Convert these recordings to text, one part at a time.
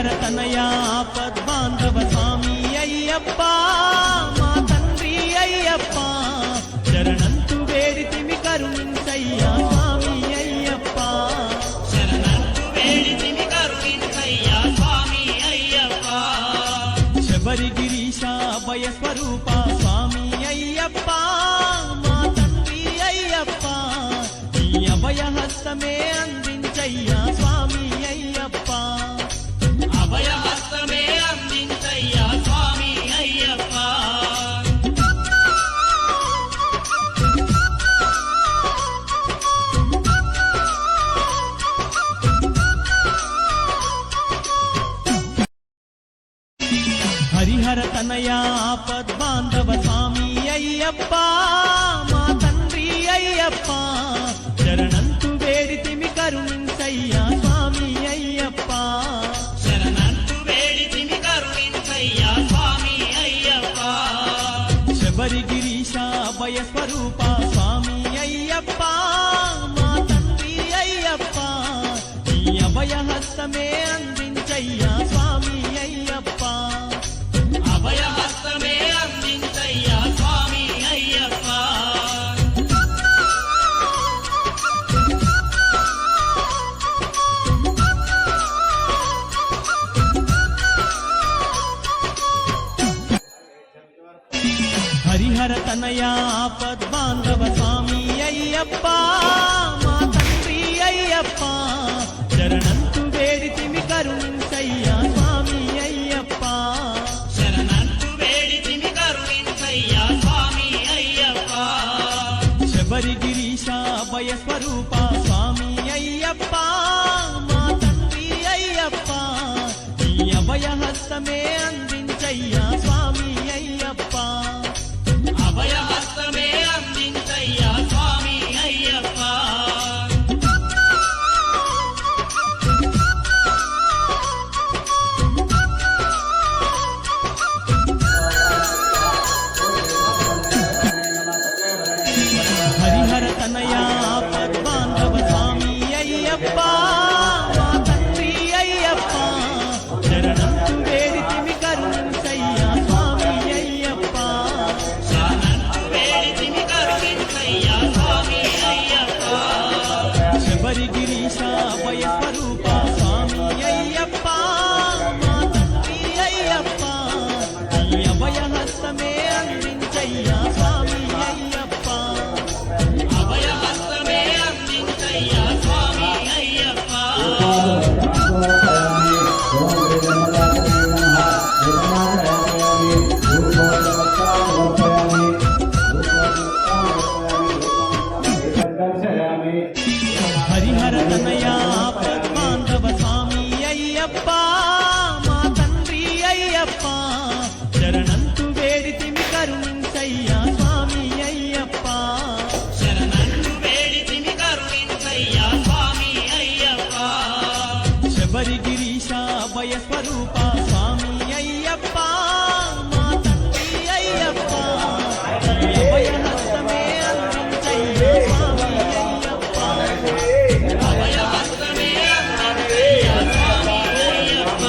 హరిహర తనయా పద్మాంధవ స్వామి అయ్యప్ప మా తండ్రి అయ్యప్ప శరణంతు వేడితిమి కరుణించయ్యా స్వామి అయ్యప్ప శరణంతు వేడితిమి కరుణించయ్యా స్వామి అయ్యప్ప శబరి గిరీశ అభయ స్వరూప స్వామి అయ్యప్ప మా తండ్రి అయ్యప్ప ఈ అభయ హస్తమే అందించయ్యా స్వామి అయ్యప్ప అభయ హస్తమే అందించయ్యా స్వామి అయ్యప్ప హరిహర తనయా పద్మాంధవ స్వామి అయ్యప్ప మా తండ్రి అయ్యప్ప శరణంతు వేడితిమి కరుణించయ్యా స్వామి అయ్యప్ప శరణంతు వేడితిమి కరుణించయ్యా స్వామి అయ్యప్ప శబరి గిరీశ అభయ స్వరూప స్వామి అయ్యప్ప మా తండ్రి అయ్యప్ప ఈ అభయ హస్తమే అందించయ్యా స్వామి అయ్యప్ప అభయ హస్తమే అందించయ్యా స్వామి అయ్యప్ప హరిహర తనయా పద్మాంధవ స్వామి అయ్యప్ప మా తండ్రి అయ్యప్ప శరణంతు వేడితిమి కరుణించయ్యా స్వామి అయ్యప్ప శరణంతు వేడితిమి కరుణించయ్యా స్వామి అయ్యప్ప శబరి గిరీశ అభయ స్వరూప స్వామి అయ్యప్ప మా తండ్రి అయ్యప్ప ఈ అభయ హస్తమే అందించయ్యా స్వామి అయ్యప్ప అభయ హస్తమే అందించయ్యా స్వామి అయ్యప్ప హరిహర తనయా పద్మాంధవ స్వామి అయ్యప్ప మా తండ్రి అయ్యప్ప శరణంతు వేడితిమి కరుణించయ్యా స్వామి అయ్యప్ప శరణంతు వేడితిమి కరుణించయ్యా స్వామి అయ్యప్ప శబరి గిరీశ అభయ స్వరూప స్వామి అయ్యప్ప మా తండ్రి అయ్యప్ప ఈ అభయ హస్తమే అందించయ్యా స్వామి అయ్యప్ప అభయ హస్తమే అందించయ్యా స్వామి అయ్యప్ప హరిహర తనయా పద్మాంధవ స్వామి అయ్యప్ప మా తండ్రి అయ్యప్ప శరణంతు వేడితిమి కరుణించయ్యా స్వామి అయ్యప్ప శరణంతు వేడితిమి కరుణించయ్యా స్వామి అయ్యప్ప శబరి గిరీశ అభయ స్వరూప స్వామి అయ్యప్ప మా తండ్రి అయ్యప్ప ఈ అభయ హస్తమే అందించయ్యా స్వామి అయ్యప్ప అభయ హస్తమే అందించయ్యా స్వామి అయ్యప్ప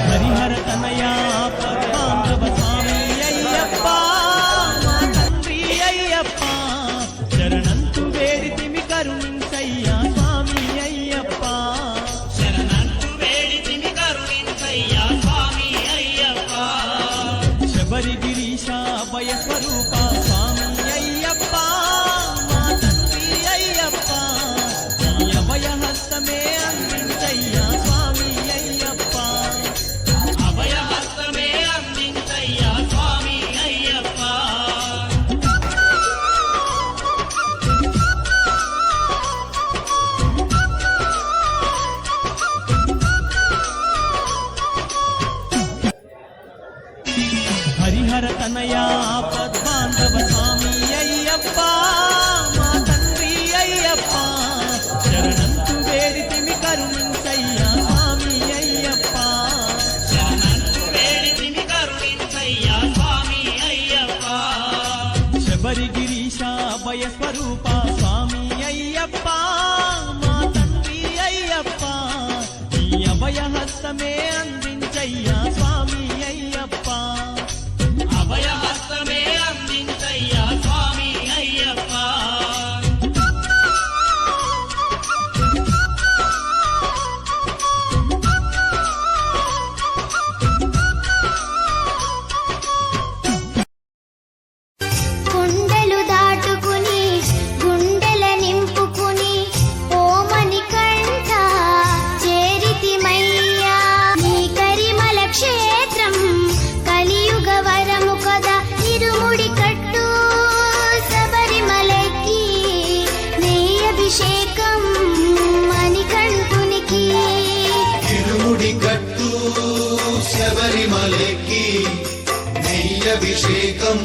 హరిహర తనయా పద్మాంధవ స్వామి అయ్యప్ప మా తండ్రి అయ్యప్ప శరణంతు వేడితిమి కరుణించయ్యా స్వామి అయ్యప్ప శరణంతు వేడితిమి కరుణించయ్యా స్వామి అయ్యప్ప శబరి గిరీశ అభయ స్వరూప స్వామి అయ్యప్ప మా తండ్రి అయ్యప్ప ఈ అభయ హస్తమే అందించయ్యా స్వామి అయ్యప్ప అభయ హస్తమే అందించయ్యా స్వామి అయ్యప్ప హరిహర తనయా పద్మాంధవ స్వామి అయ్యప్ప మా తండ్రి అయ్యప్ప శరణంతు వేడితిమి కరుణించయ్యా స్వామి అయ్యప్ప శరణంతు వేడితిమి హస్తమే అందించయ్యా స్వామి అయ్యప్ప అభయహస్తమే అందించయ్యా స్వామి అయ్యప్ప కొండలు దాటుకుని గుండెల నింపుకుని ఓమని కంఠ చేరితిమయ్యా నీ కరిమల క్షేత్రం కలియుగ వరము కదా ఇరుముడి కట్టు శబరిమలకి నెయ్యభిషేకం మణికంఠునికి ఇరుముడి కట్టు శబరిమలకి నెయ్యభిషేకం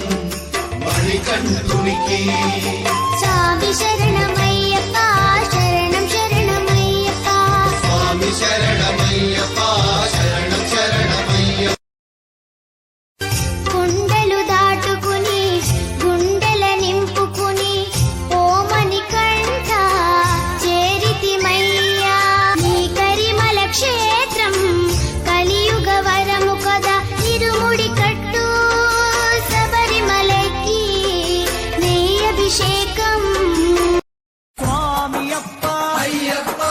మణికంఠునికి స్వామి శరణమయ్యప్ప శరణం శరణమయ్యప్ప స్వామి శరణమయ్యప్ప శరణం శరణమయ్యప్ప కొండలు దాటుకుని గుండెల నింపుకుని ఓమని కంఠ చేరితిమయ్యా నీ కరిమల క్షేత్రం కలియుగ వరము కదా ఇరుముడి కట్టు శబరిమలకి నెయ్యభిషేకం స్వామి అప్ప అయ్యప్ప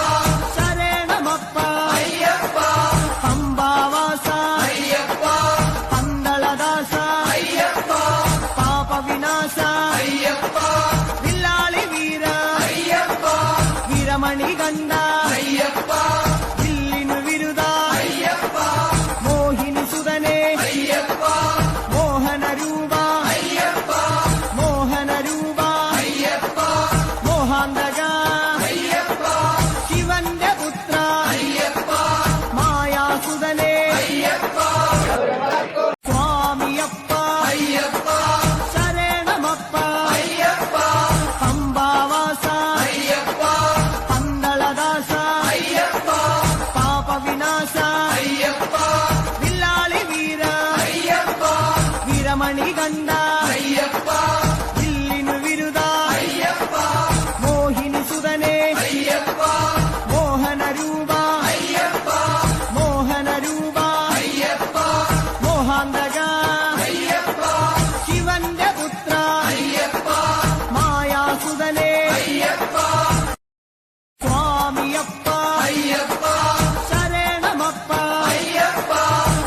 శరణమప్ప అయ్యప్ప పంబావాస అయ్యప్ప పందళదాస అయ్యప్ప పాప వినాశ అయ్యప్ప విల్లాలి వీర అయ్యప్ప వీరమణి గండ అయ్యప్ప విల్లిను విరుదా అయ్యప్ప మోహిని సుదనే అయ్యప్ప మోహన రూపా అయ్యప్ప మోహన రూపా అయ్యప్ప మోహాందగా అయ్యప్ప శివన్య పుత్ర అయ్యప్ప మాయా సుదనే అయ్యప్ప స్వామి అప్ప అయ్యప్ప శరణమప్ప అయ్యప్ప పంబావాస అయ్యప్ప పందళదాస అయ్యప్ప పాప వినాశ అయ్యప్ప విల్లాలి వీర అయ్యప్ప వీరమణి గండ అయ్యప్ప విల్లిను విరుదా అయ్యప్ప మోహిని సుదనే అయ్యప్ప మోహన రూపా అయ్యప్ప మోహన రూపా అయ్యప్ప మోహాందగా అయ్యప్ప శివన్య పుత్ర అయ్యప్ప మాయా సుదనే అయ్యప్ప స్వామి అప్ప అయ్యప్ప శరణమప్ప అయ్యప్ప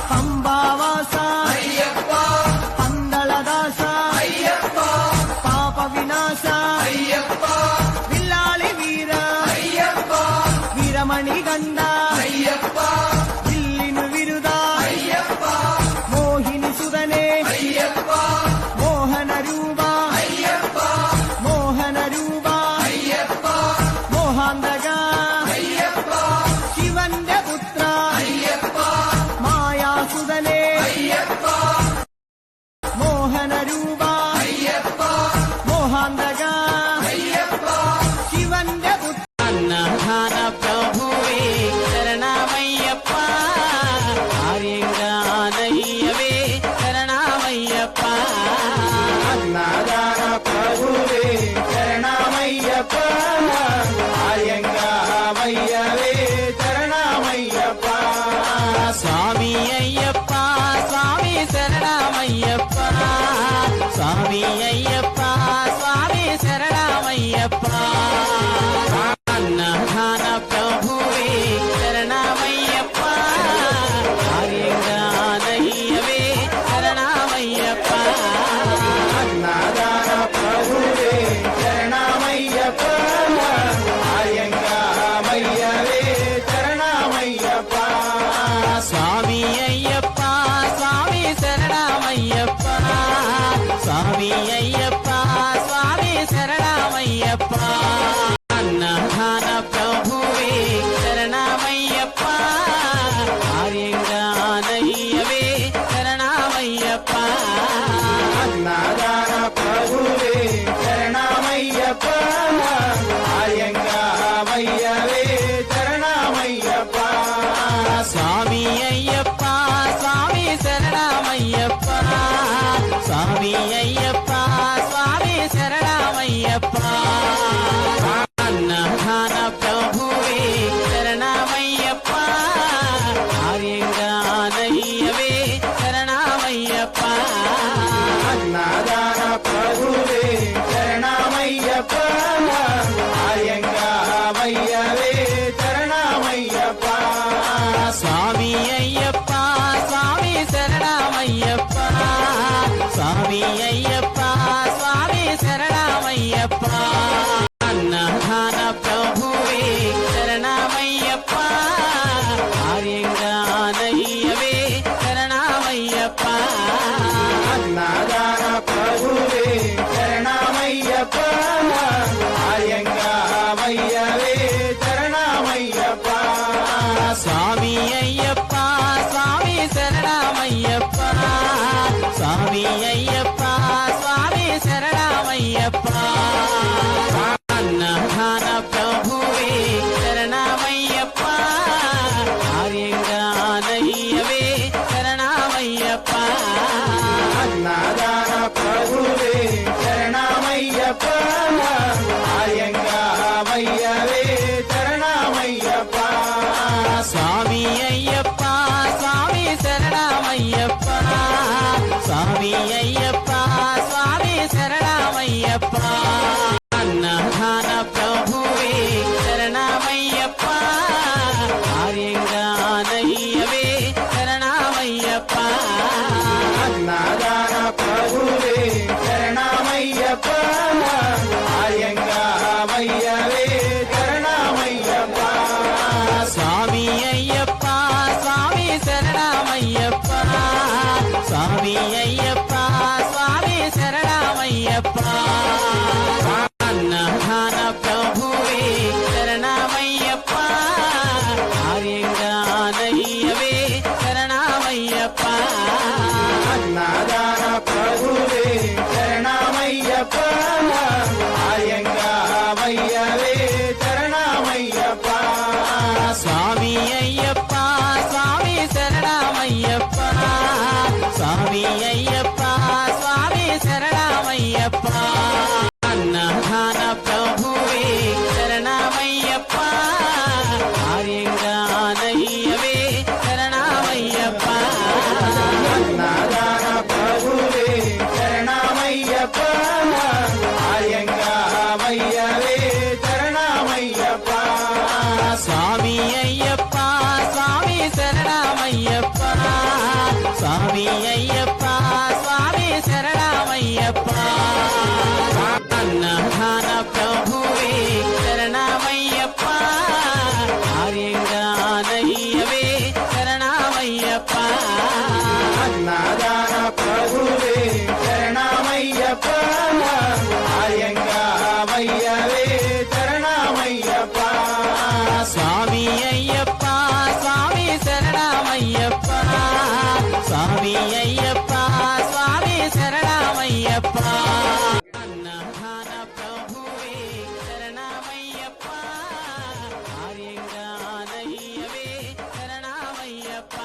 పంబావాస అయ్యప్ప పందళదాస అయ్యప్ప పాప వినాశ అయ్యప్ప విల్లాలి వీర అయ్యప్ప వీరమణి గండ అయ్యప్ప విల్లిను విరుదా అయ్యప్ప మోహిని సుదనే అయ్యప్ప మోహన రూపా అయ్యప్ప మోహన రూపా అయ్యప్ప మోహాందగా అయ్యప్ప శివన్య పుత్ర అయ్యప్ప మాయా సుదనే అయ్యప్ప మోహన రూపా అయ్యప్ప మోహాందగా అయ్యప్ప శివన్య పుత్ర అన్నదాన ప్రభువే శరణమయ్యప్ప ఆర్యంగానయ్యవే శరణమయ్యప్ప అన్నదాన ప్రభువే శరణమయ్యప్ప ఆర్యంగామయ్యవే శరణమయ్యప్ప స్వామి అయ్యప్ప స్వామి శరణమయ్యప్ప స్వామి అయ్యప్ప స్వామి శరణమయ్యప్ప అన్నదాన ప్రభువే శరణమయ్యప్ప ఆర్యంగానయ్యవే శరణమయ్యప్ప అన్నదాన ప్రభువే శరణమయ్యప్ప ఆర్యంగామయ్యవే శరణమయ్యప్ప స్వామి అయ్యప్ప స్వామి శరణమయ్యప్ప స్వామి అయ్యప్ప స్వామి శరణమయ్యప్ప అన్నదాన ప్రభువే శరణమయ్యప్ప ఆర్యంగానయ్యవే శరణమయ్యప్ప అన్నదాన ప్రభువే శరణమయ్యప్ప ఆర్యంగామయ్యవే శరణమయ్యప్ప స్వామి అయ్యప్ప స్వామి శరణమయ్యప్ప స్వామి అయ్యప్ప స్వామి శరణమయ్యప్ప అన్నదాన ప్రభువే శరణమయ్యప్ప అన్నదాన ప్రభువే శరణమయ్యప్ప ఆర్యంగామయ్యవే శరణమయ్యప్ప స్వామి అయ్యప్ప స్వామి శరణమయ్యప్ప స్వామి అయ్యప్ప స్వామి శరణమయ్యప్ప అన్నదాన ప్రభువే శరణమయ్యప్ప ఆర్యంగానయ్యవే శరణమయ్యప్ప అన్నదాన ప్రభువే శరణమయ్యప్ప ఆర్యంగామయ్యవే శరణమయ్యప్ప స్వామి అయ్యప్ప స్వామి శరణమయ్యప్ప స్వామి అయ్యప్ప స్వామి శరణమయ్యప్ప అన్నదాన ప్రభువే శరణమయ్యప్ప ఆర్యంగానయ్యవే శరణమయ్యప్ప అన్నదాన ప్రభువే శరణమయ్యప్ప ఆర్యంగామయ్యవే శరణమయ్యప్ప స్వామి అయ్యప్ప స్వామి శరణమయ్యప్ప స్వామి అయ్యప్ప స్వామి శరణమయ్యప్ప అన్నదాన ప్రభువే శరణమయ్యప్ప ఆర్యంగానయ్యవే శరణమయ్యప్ప అన్నదాన ప్రభువే శరణమయ్యప్ప ఆర్యంగామయ్యవే శరణమయ్యప్ప స్వామి అయ్యప్ప స్వామి శరణమయ్యప్ప స్వామి అయ్యప్ప స్వామి శరణమయ్యప్ప అన్నదాన ప్రభువే శరణమయ్యప్ప ఆర్యంగానయ్యవే శరణమయ్యప్ప అన్నదాన ప్రభువే శరణమయ్యప్ప ఆర్యంగామయ్యవే శరణమయ్యప్ప స్వామి అయ్యప్ప స్వామి శరణమయ్యప్ప స్వామి అయ్యప్ప స్వామి శరణమయ్యప్ప అన్నదాన ప్రభువే శరణమయ్యప్ప ఆర్యంగానయ్యవే శరణమయ్యప్ప అన్నదాన ప్రభువే శరణమయ్యప్ప ఆర్యంగామయ్యవే శరణమయ్యప్ప స్వామి అయ్యప్ప స్వామి శరణమయ్యప్ప స్వామి అయ్యప్ప స్వామి శరణమయ్యప్ప అన్నదాన ప్రభువే శరణమయ్యప్ప ఆర్యంగానయ్యవే శరణమయ్యప్ప అన్నదాన ప్రభువే శరణమయ్యప్ప ఆర్యంగామయ్యవే శరణమయ్యప్ప స్వామి అయ్యప్ప స్వామి శరణమయ్యప్ప స్వామి అయ్యప్ప స్వామి శరణమయ్యప్ప అన్నదాన ప్రభువే శరణమయ్యప్ప ఆర్యంగానయ్యవే శరణమయ్యప్ప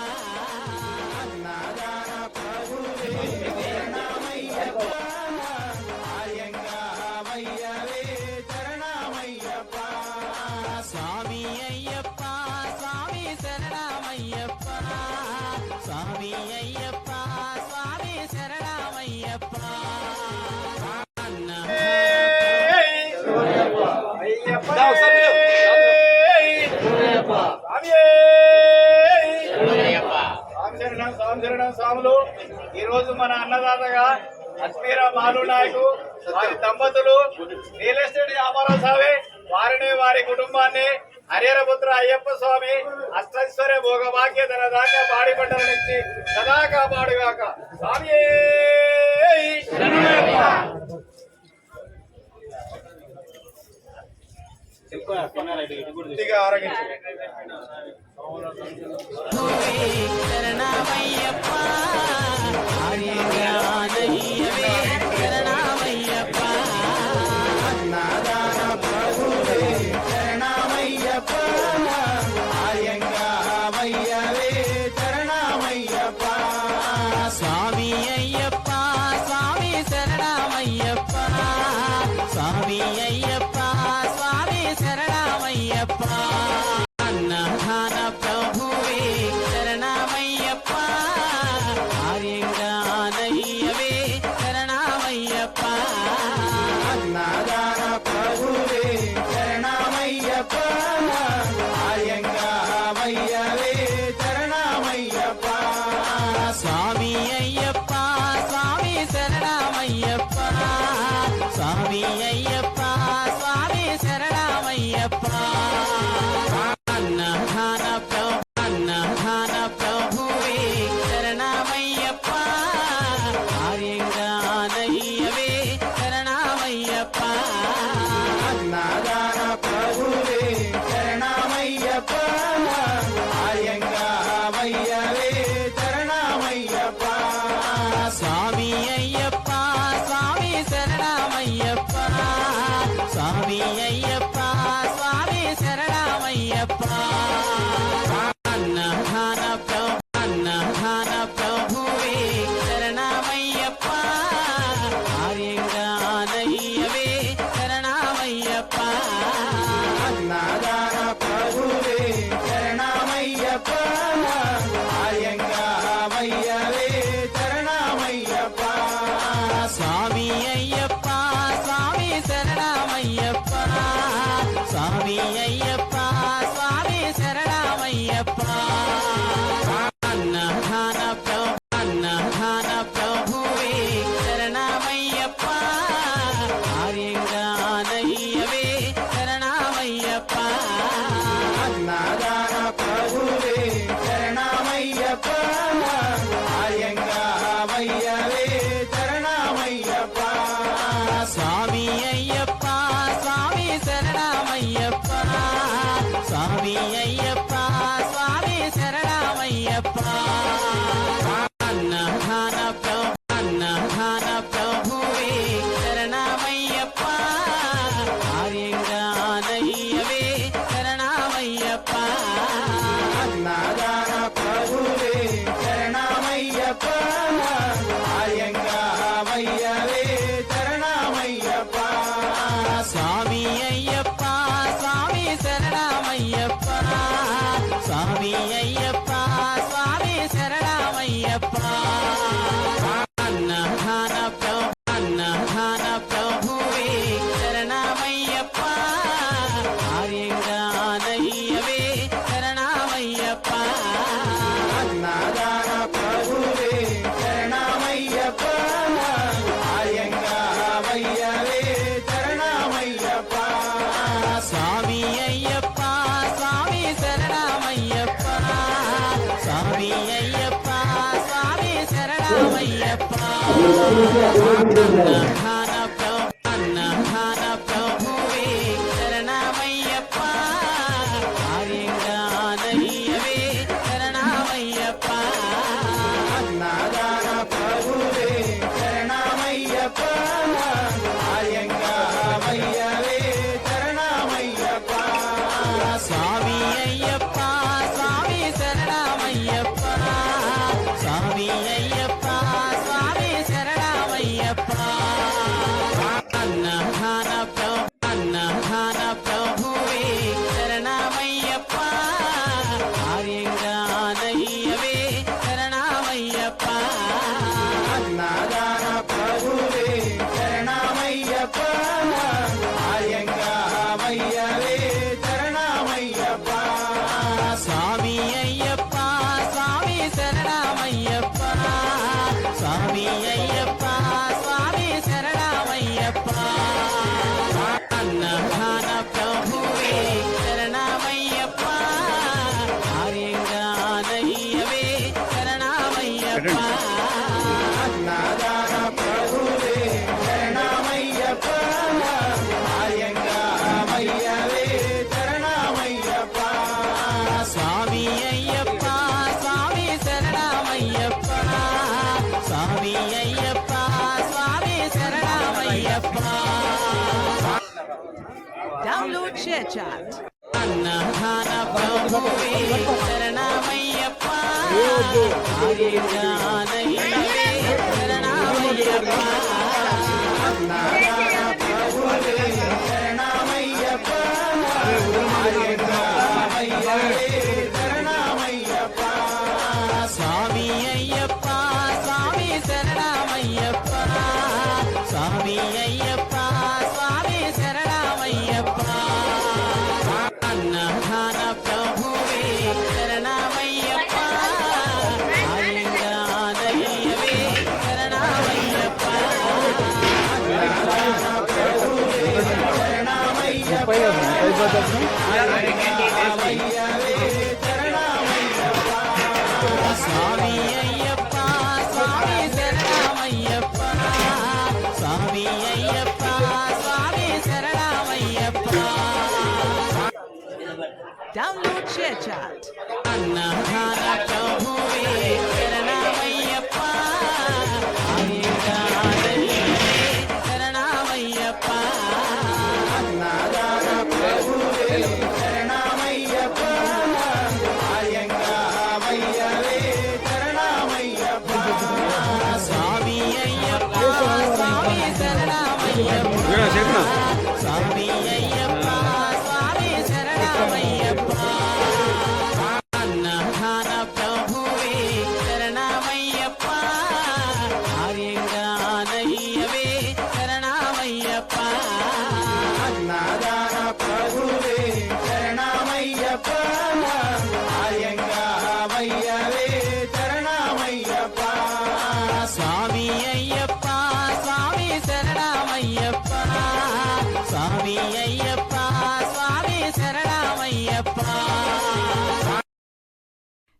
అన్నదాన ప్రభువే శరణమయ్యప్ప ఆర్యంగామయ్యవే శరణమయ్యప్ప స్వామి అయ్యప్ప స్వామి శరణమయ్యప్ప స్వామి అయ్యప్ప స్వామి శరణమయ్యప్ప స్వాములు ఈ రోజు మన అన్నదాతగా అజ్మీర మాలు నాయకు వారి దంపతులు రియల్ ఎస్టేట్ వ్యాపారం సాగే వారిని వారి కుటుంబాన్ని హరిహరపుత్ర అయ్యప్ప స్వామి అష్టైశ్వర్య భోగభాగ్య ధన ధాన్య పాడి పంటల నుంచి సదా కాపాడుగాక స్వామి ఆరోగించండి శరణమయ్యప్ప ఆర్యంగానయ్యవే శరణమయ్యప్ప అన్నదాన ప్రభువే శరణమయ్యప్ప ఆర్యంగామయ్యవే శరణమయ్యప్ప స్వామి అయ్యప్ప స్వామి శరణమయ్యప్ప స్వామి అయ్యప్ప స్వామి శరణమయ్యప్ప అన్నదాన ప్రభువే శరణమయ్యప్ప ఆర్యంగానయ్యవే శరణ అన్నదాన ప్రభువే శరణమయ్యప్ప ఆర్యంగానయ్యవే శరణమయ్యప్ప అన్నదాన ప్రభువే శరణమయ్యప్ప ఆర్యంగావయ్యవే శరణమయ్యప్ప స్వామి అయ్యప్ప స్వామి శరణమయ్యప్ప స్వామి అయ్యప్ప స్వామి శరణమయ్యప్ప అన్నదాన ప్రభువే శరణమయ్యప్ప ఆర్యంగానయ్యవే శరణమయ్యప్ప అన్నదాన ప్రభువే శరణమయ్యప్ప ఆర్యంగావయ్యవే శరణమయ్యప్ప స్వామి అయ్యప్ప స్వామి శరణమయ్యప్ప స్వామి అయ్యప్ప స్వామి శరణమయ్యప్ప అన్నదాన ప్రభువే శరణమయ్యప్ప ఆర్యంగానయ్యవే శరణమయ్యప్ప అన్నదాన ప్రభువే శరణమయ్యప్ప ఆర్యంగావయ్యవే శరణమయ్యప్ప స్వామి అయ్యప్ప స్వామి శరణమయ్యప్ప స్వామి అయ్యప్ప స్వామి శరణమయ్యప్ప అన్నదాన ప్రభువే శరణమయ్యప్ప ఆర్యంగానయ్యవే శరణమయ్యప్ప అన్నదాన ప్రభువే శరణమయ్యప్ప ఆర్యంగావయ్యవే శరణమయ్యప్ప స్వామి అయ్యప్ప స్వామి శరణమయ్యప్ప స్వామి అయ్యప్ప స్వామి శరణమయ్యప్ప అన్నదాన ప్రభువే శరణమయ్యప్ప ఆర్యంగానయ్యవే శరణమయ్యప్ప అన్నదాన ప్రభువే శరణమయ్యప్ప ఆర్యంగావయ్యవే శరణమయ్యప్ప స్వామి అయ్యప్ప స్వామి శరణమయ్యప్ప స్వామి అయ్యప్ప స్వామి శరణమయ్యప్ప అన్నదాన ప్రభువే శరణమయ్యప్ప ఆర్యంగానయ్యవే శరణమయ్యప్ప అన్నదాన ప్రభువే శరణమయ్యప్ప ఆర్యంగావయ్యవే శరణమయ్యప్ప స్వామి అయ్యప్ప స్వామి శరణమయ్యప్ప స్వామి అయ్యప్ప స్వామి శరణమయ్యప్ప అన్నదాన ప్రభువే శరణమయ్యప్ప ఆర్యంగానయ్యవే శరణమయ్యప్ప అన్నదాన ప్రభువే శరణమయ్యప్ప ఆర్యంగావయ్యవే శరణమయ్యప్ప స్వామి అయ్యప్ప స్వామి శరణమయ్యప్ప స్వామి అయ్యప్ప స్వామి శరణమయ్యప్ప Download ShareChat. అన్నదాన ప్రభువే శరణమయ్యప్ప ఆర్యంగానయ్యవే శరణమయ్యప్ప అన్నదాన ప్రభువే శరణమయ్యప్ప ఆర్యంగావయ్యవే శరణమయ్యప్ప స్వామి అయ్యప్ప స్వామి శరణమయ్యప్ప స్వామి అయ్యప్ప స్వామి శరణమయ్యప్ప అన్నదాన ప్రభువే శరణమయ్యప్ప ఆర్యంగానయ్యవే శరణమయ్యప్ప స్వామి అయ్యప్ప స్వామి శరణమయ్యప్ప స్వామి అయ్యప్ప స్వామి శరణమయ్యప్ప Download ShareChat. అన్నదాన ప్రభువే శరణమయ్యప్ప ఆర్యంగానయ్యవే శరణమయ్యప్ప అన్నదాన ప్రభువే శరణమయ్యప్ప ఆర్యంగావయ్యవే శరణమయ్యప్ప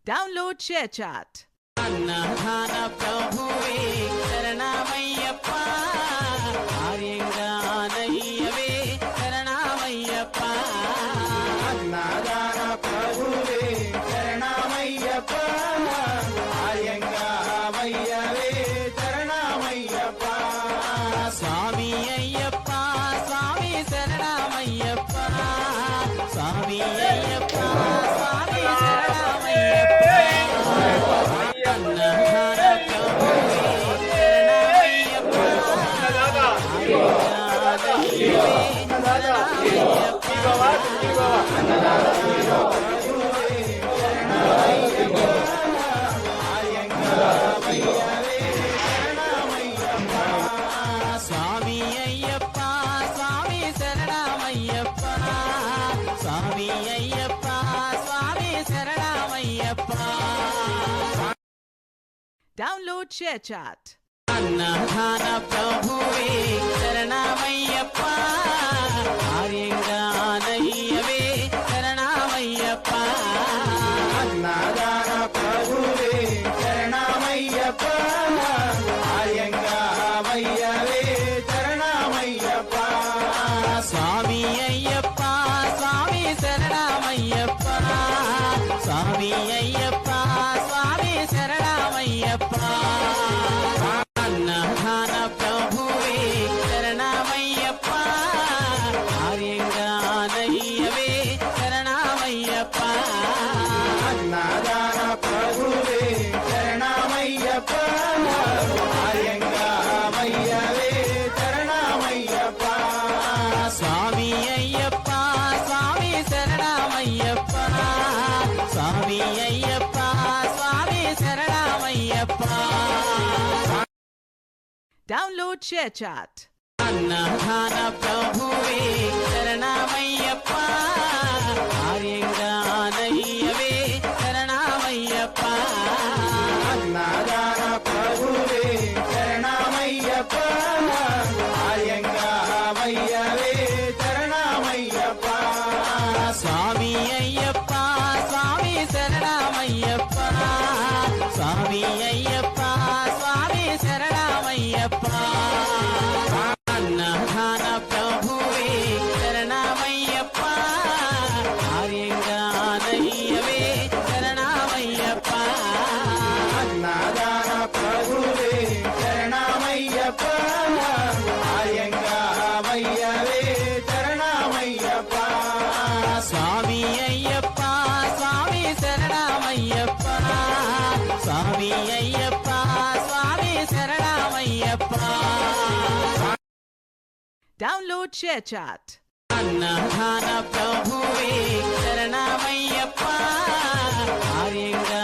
Download ShareChat. అన్నదాన ప్రభువే శరణమయ్యప్ప ఆర్యంగానయ్యవే శరణమయ్యప్ప అన్నదాన ప్రభువే శరణమయ్యప్ప ఆర్యంగామయ్యవే శరణమయ్యప్ప స్వామి అయ్యప్ప స్వామి శరణమయ్యప్ప స్వామి అయ్యప్ప స్వామి శరణమయ్యప్ప అన్నదాన ప్రభువే శరణమయ్యప్ప స్వామి అయ్యప్ప స్వామి శరణమయ్యప్ప స్వామి అయ్యప్ప స్వామి శరణమయ్యప్ప Download ShareChat. అన్నదాన ప్రభువే శరణమయ్యప్ప ఆర్యంగానయ్యవే శరణమయ్యప్ప అన్నదాన ప్రభువే శరణమయ్యప్ప ఆర్యంగామయ్యవే శరణమయ్యప్ప స్వామి అయ్యప్ప స్వామి శరణమయ్యప్ప స్వామి అయ్యప్ప స్వామి శరణమయ్యప్ప అన్నదాన ప్రభువే శరణమయ్యప్ప ఆర్యంగానయ్యవే శరణమయ్యప్ప అన్నదాన ప్రభువే శరణమయ్యప్ప ఆర్యంగామయ్యవే శరణమయ్యప్ప స్వామి అయ్యప్ప స్వామి శరణమయ్యప్ప స్వామి అయ్యప్ప స్వామి శరణమయ్యప్ప Download ShareChat. అన్నదాన ప్రభువే శరణమయ్యప్ప ఆర్యంగానయ్యవే శరణమయ్యప్ప అన్నదాన ప్రభువే శరణమయ్యప్ప ఆర్యంగామయ్యవే శరణమయ్యప్ప స్వామి అయ్యప్ప స్వామి శరణమయ్యప్ప స్వామి అయ్యప్ప స్వామి శరణమయ్యప్ప అన్నదాన ప్రభువే శరణమయ్యప్ప ఆర్యంగానయ్యవే శరణమయ్యప్ప అన్నదాన ప్రభువే శరణమయ్యప్ప ఆర్యంగామయ్యవే శరణమయ్యప్ప స్వామి అయ్యప్ప స్వామి శరణమయ్యప్ప స్వామి అయ్యప్ప స్వామి శరణమయ్యప్ప Download ShareChat. అన్నదాన ప్రభువే శరణమయ్యప్ప ఆర్యంగా